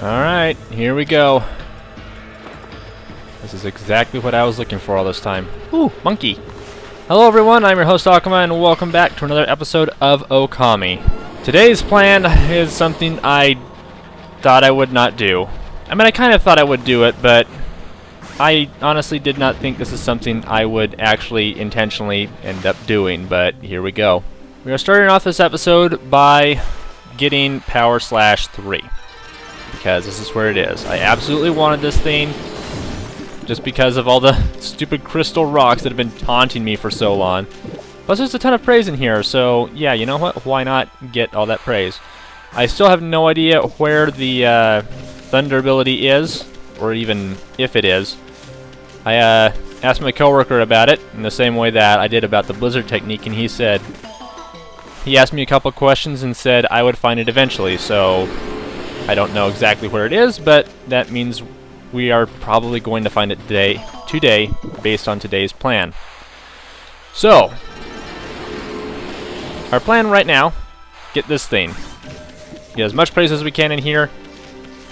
Alright, here we go. This is exactly what I was looking for all this time. Ooh, monkey! Hello everyone, I'm your host Okami, and welcome back to another episode of Okami. Today's plan is something I thought I would not do. I mean, I kind of thought I would do it, but I honestly did not think this is something I would actually intentionally end up doing, but here we go. We are starting off this episode by getting Power Slash 3. Because this is where it is. I absolutely wanted this thing just because of all the stupid crystal rocks that have been taunting me for so long. Plus there's a ton of praise in here, so yeah, you know what? Why not get all that praise? I still have no idea where the thunder ability is, or even if it is. I asked my coworker about it in the same way that I did about the blizzard technique, and he asked me a couple questions and said I would find it eventually, so I don't know exactly where it is, but that means we are probably going to find it today based on today's plan. So, our plan right now, get this thing. Get as much praise as we can in here,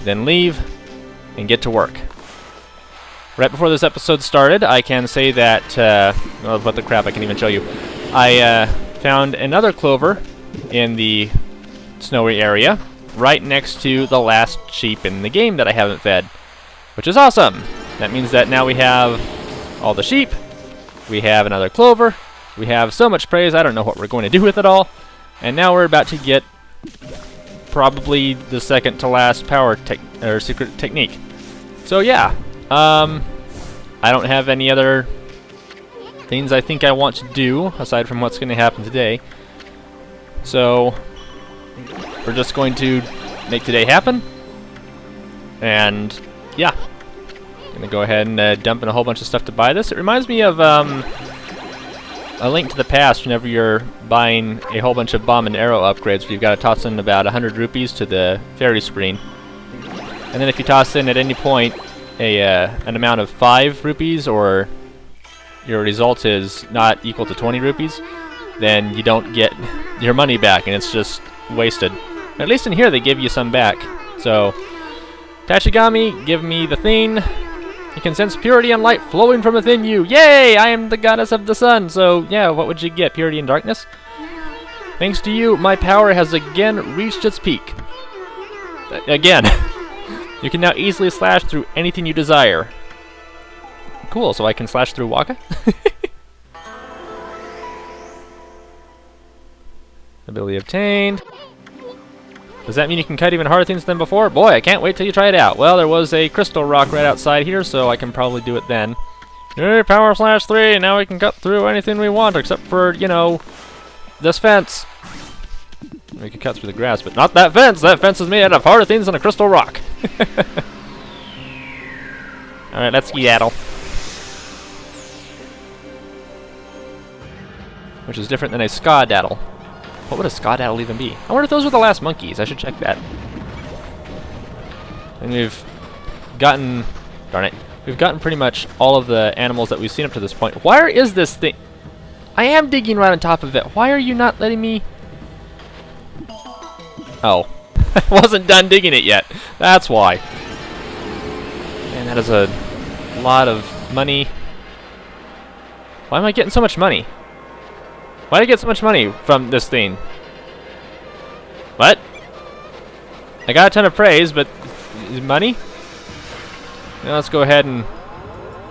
then leave, and get to work. Right before this episode started, I can say that, oh, what the crap, I can't even show you. I found another clover in the snowy area, right next to the last sheep in the game that I haven't fed, which is awesome. That means that now we have all the sheep, we have another clover, we have so much praise, I don't know what we're going to do with it all, and now we're about to get probably the second to last power secret technique. So yeah, I don't have any other things I think I want to do aside from what's going to happen today. So we're just going to make today happen, and yeah, I'm gonna go ahead and dump in a whole bunch of stuff to buy this. It reminds me of A Link to the Past whenever you're buying a whole bunch of bomb and arrow upgrades, where you've got to toss in about 100 rupees to the fairy screen, and then if you toss in at any point an amount of 5 rupees, or your result is not equal to 20 rupees, then you don't get your money back, and it's just wasted. At least in here they give you some back. So, Tachigami, give me the thing. You can sense purity and light flowing from within you. Yay! I am the goddess of the sun. So, yeah, what would you get? Purity and darkness? Thanks to you, my power has again reached its peak. Again. You can now easily slash through anything you desire. Cool, so I can slash through Waka? Ability obtained. Does that mean you can cut even harder things than before? Boy, I can't wait till you try it out. Well, there was a crystal rock right outside here, so I can probably do it then. Hey, Power Slash 3, now we can cut through anything we want, except for, you know, this fence. We can cut through the grass, but not that fence! That fence is made out of harder things than a crystal rock. Alright, let's skedaddle. Which is different than a ska-daddle. What would a ska-daddle even be? I wonder if those were the last monkeys. I should check that. And we've gotten... Darn it. We've gotten pretty much all of the animals that we've seen up to this point. Why is this thing... I am digging right on top of it. Why are you not letting me... Oh. I wasn't done digging it yet. That's why. Man, that is a lot of money. Why am I getting so much money? Why did I get so much money from this thing? What? I got a ton of praise, but money? Now let's go ahead and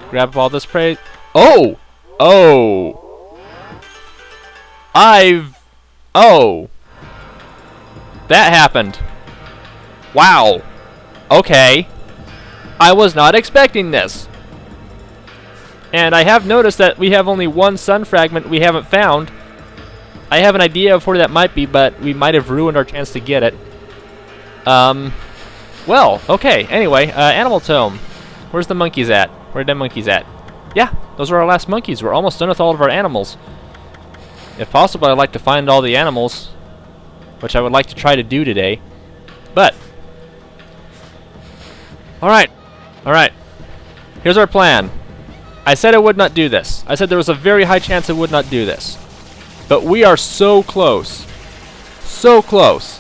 grab up all this praise. Oh! Oh! Oh! That happened. Wow. Okay. I was not expecting this. And I have noticed that we have only one sun fragment we haven't found. I have an idea of where that might be, but we might have ruined our chance to get it. Well, okay. Anyway, animal tome. Where's the monkeys at? Where are the monkeys at? Yeah, those are our last monkeys. We're almost done with all of our animals. If possible, I'd like to find all the animals, which I would like to try to do today. But, alright. Here's our plan. I said I would not do this. I said there was a very high chance I would not do this. But we are so close. So close.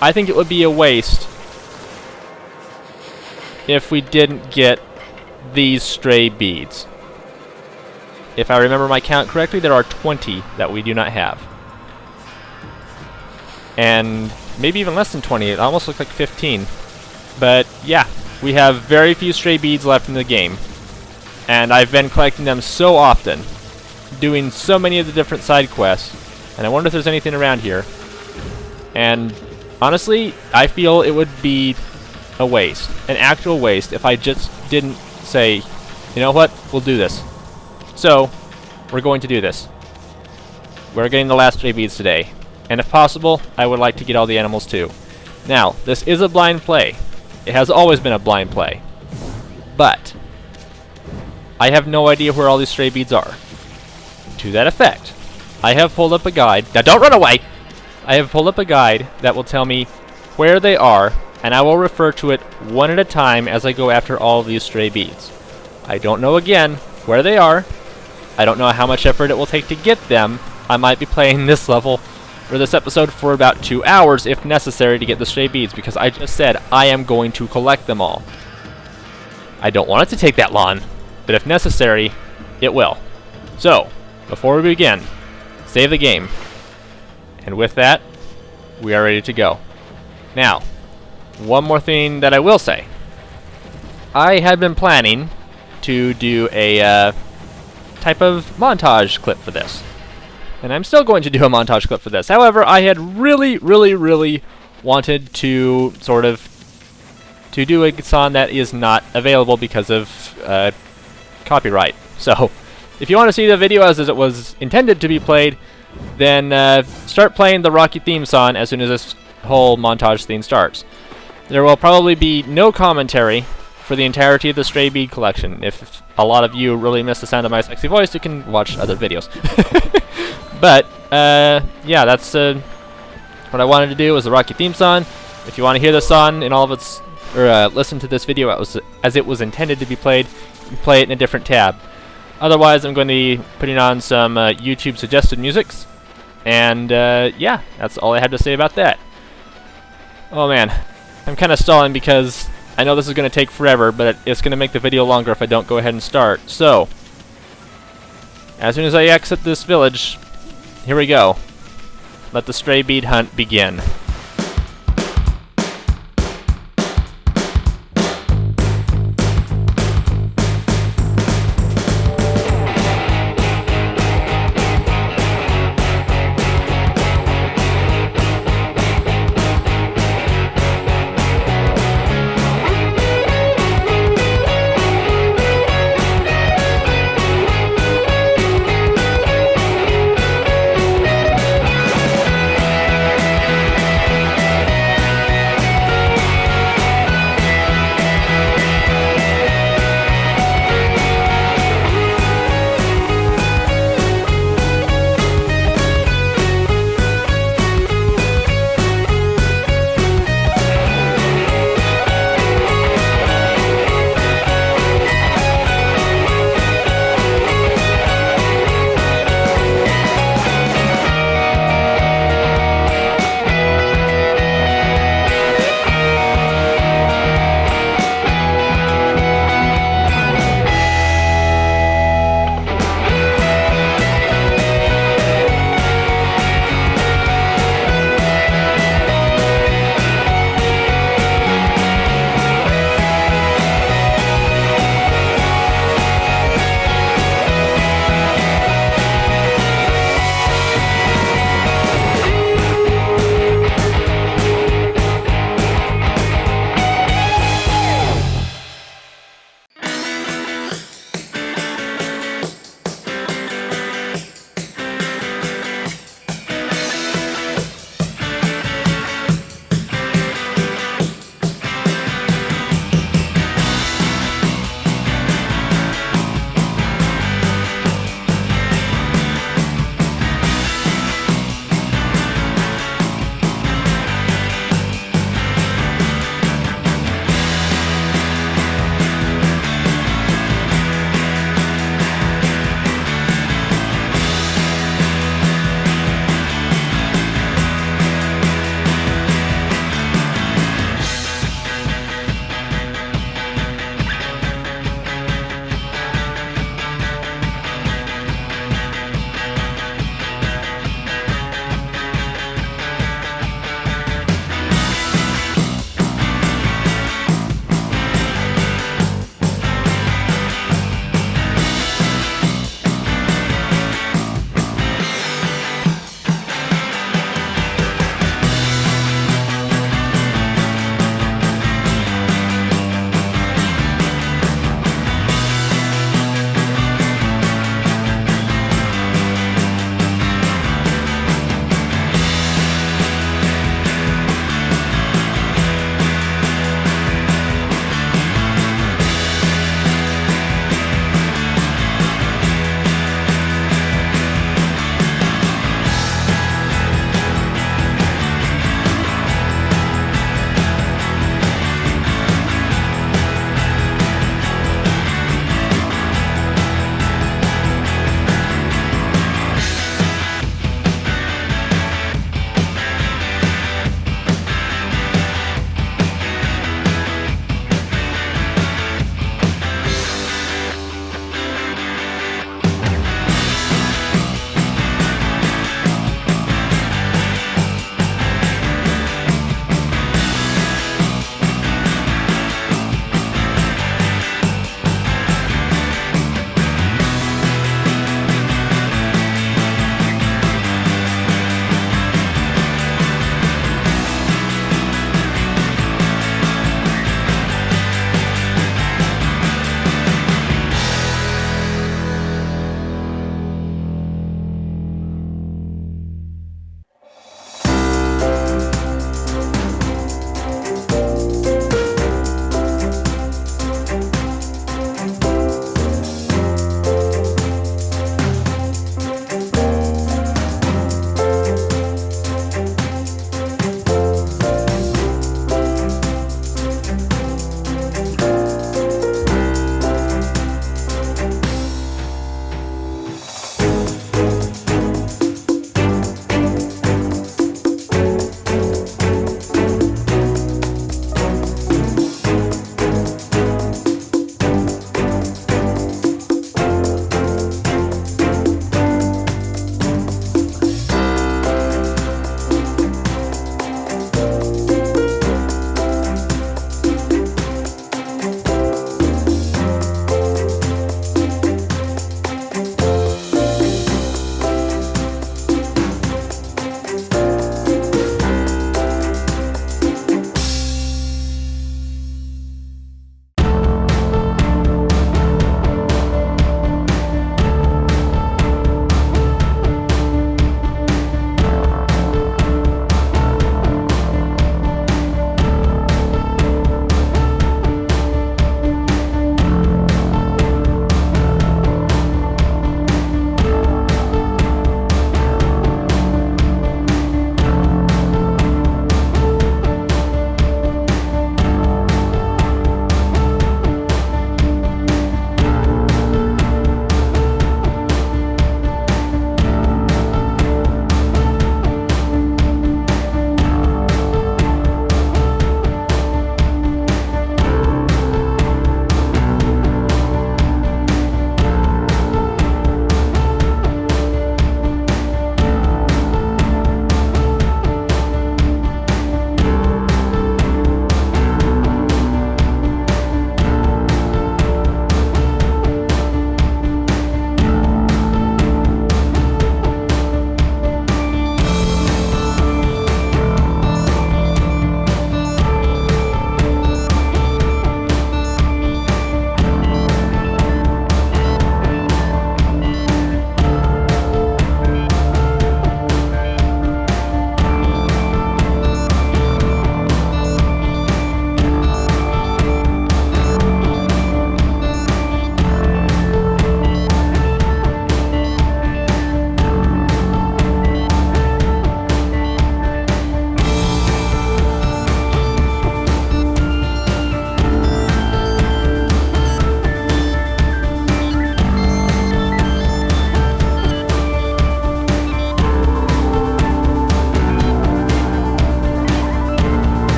I think it would be a waste if we didn't get these stray beads. If I remember my count correctly, there are 20 that we do not have. And maybe even less than 20. It almost looks like 15. But yeah, we have very few stray beads left in the game. And I've been collecting them so often, doing so many of the different side quests, and I wonder if there's anything around here. And honestly, I feel it would be a waste, an actual waste, if I just didn't say, you know what, we'll do this. So, we're going to do this. We're getting the last stray beads today, and if possible, I would like to get all the animals too. Now, this is a blind play. It has always been a blind play. But I have no idea where all these stray beads are. To that effect, I have pulled up a guide. Now don't run away! I have pulled up a guide that will tell me where they are, and I will refer to it one at a time as I go after all of these stray beads. I don't know, again, where they are. I don't know how much effort it will take to get them. I might be playing this level, or this episode, for about 2 hours if necessary to get the stray beads, because I just said I am going to collect them all. I don't want it to take that long, but if necessary, it will. So, before we begin, save the game. And with that, we are ready to go. Now, one more thing that I will say. I had been planning to do a type of montage clip for this. And I'm still going to do a montage clip for this. However, I had really wanted to sort of do a song that is not available because of copyright. So, if you want to see the video as it was intended to be played, then start playing the Rocky theme song as soon as this whole montage theme starts. There will probably be no commentary for the entirety of the stray bead collection. If a lot of you really miss the sound of my sexy voice, you can watch other videos. But, yeah, that's what I wanted to do was the Rocky theme song. If you want to hear the song in all of its, or listen to this video as it was intended to be played, you can play it in a different tab. Otherwise, I'm going to be putting on some YouTube suggested musics. And, yeah, that's all I have to say about that. Oh, man. I'm kind of stalling because I know this is going to take forever, but it's going to make the video longer if I don't go ahead and start. So, as soon as I exit this village, here we go. Let the stray bead hunt begin.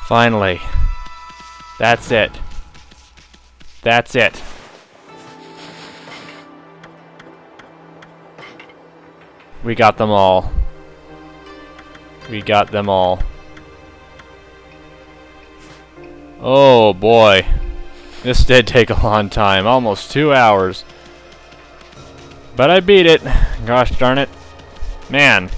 Finally. That's it. That's it. We got them all. We got them all. Oh boy. This did take a long time. Almost 2 hours. But I beat it. Gosh darn it. Man.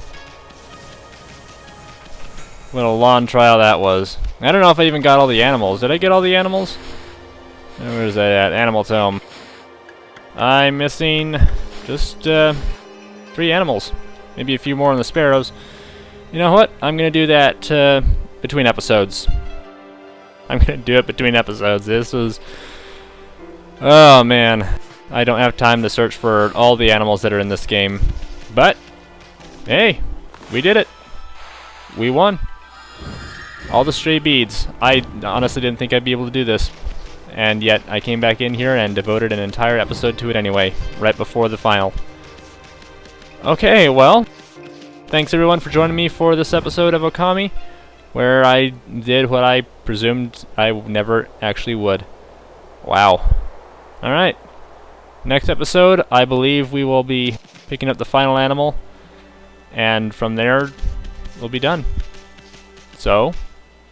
What a long trial that was. I don't know if I even got all the animals. Did I get all the animals? Where's that at? Animal Tome. I'm missing just 3 animals. Maybe a few more on the sparrows. You know what? I'm going to do that between episodes. I'm going to do it between episodes. This was... Oh, man. I don't have time to search for all the animals that are in this game. But, hey, we did it. We won. All the stray beads. I honestly didn't think I'd be able to do this. And yet, I came back in here and devoted an entire episode to it anyway, right before the final. Okay, well, thanks everyone for joining me for this episode of Okami, where I did what I presumed I never actually would. Wow. Alright. Next episode, I believe we will be picking up the final animal, and from there, we'll be done. So,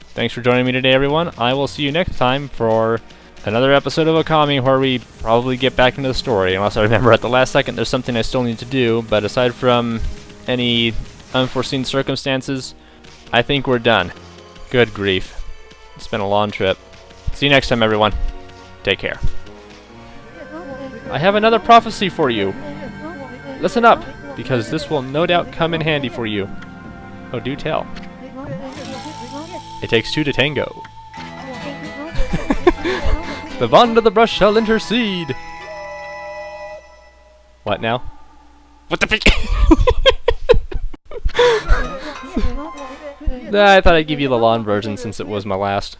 thanks for joining me today, everyone. I will see you next time for another episode of Okami where we probably get back into the story, unless I remember at the last second there's something I still need to do, but aside from any unforeseen circumstances, I think we're done. Good grief. It's been a long trip. See you next time, everyone. Take care. I have another prophecy for you. Listen up, because this will no doubt come in handy for you. Oh, do tell. It takes 2 to tango. The bond of the brush shall intercede. What now? What the I thought I'd give you the long version since it was my last.